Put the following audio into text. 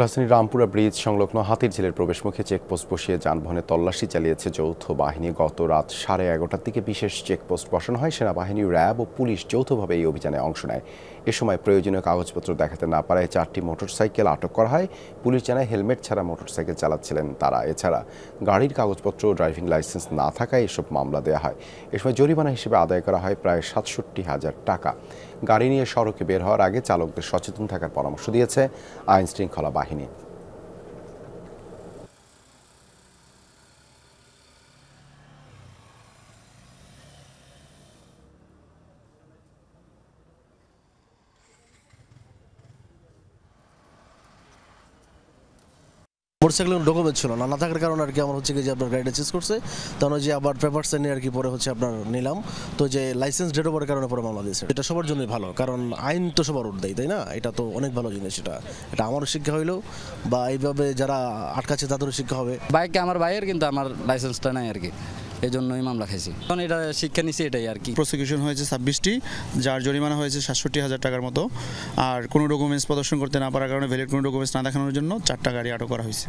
রাজধানীর রামপুরা ব্রিজ সংলগ্ন হাতিরঝিলের প্রবেশমুখে চেকপোস্ট বসিয়ে যানবাহনে তল্লাশি চালিয়েছে যৌথ বাহিনী। গত রাত 11:30টার দিকে বিশেষ চেকপোস্ট বসানো হয়। সেনাবাহিনী, র্যাব ও পুলিশ যৌথভাবে এই অভিযানে অংশ নেয়। এ সময় প্রয়োজনীয় কাগজপত্র দেখাতে না পারায় 4টি মোটরসাইকেল আটক করা হয়। পুলিশ জানায় হেলমেট ছাড়া মোটরসাইকেল চালাচ্ছিলেন তারা। এছাড়া গাড়ির কাগজপত্র ও ড্রাইভিং লাইসেন্স না থাকায় এসব মামলা দেওয়া হয়। এ সময় জরিমানা হিসেবে আদায় করা হয় প্রায় ৬৭,০০০ টাকা। গাড়ি নিয়ে সড়কে বের হওয়ার আগে চালকদের সচেতন থাকার পরামর্শ দিয়েছে আইন শৃঙ্খলা বাহিনী। মোটরসাইকেলের ডকুমেন্ট ছিল না থাকার কারণে আর কি আমার হচ্ছে কি যে আপনার গাড়িটা চেঞ্জ করছে, তখন যে আবার পেপারস নিয়ে আর কি পরে হচ্ছে আপনার নিলাম, তো যে লাইসেন্স ডেট ওভারের কারণে পরে মামলা দিয়েছে। এটা সবার জন্যই ভালো, কারণ আইন তো সবার উঠ দেয়, তাই না? এটা তো অনেক ভালো জিনিস। এটা আমারও শিক্ষা হইলো, বা এইভাবে যারা আটকাচ্ছে তাদেরও শিক্ষা হবে। বাইকে আমার ভাইয়ের, কিন্তু আমার লাইসেন্সটা নাই আর কি, এই জন্যই মামলা খাইছি। কারণ এটা শিক্ষা নিছি, এটাই আর কি। প্রসিকিউশন হয়েছে 26টি, যার জরিমানা হয়েছে ৬৭,০০০ টাকার মতো। আর কোনো ডকুমেন্টস প্রদর্শন করতে না পারার কারণে, ভ্যালিড কোনো ডকুমেন্টস না দেখানোর জন্য 4টা গাড়ি আটক করা হয়েছে।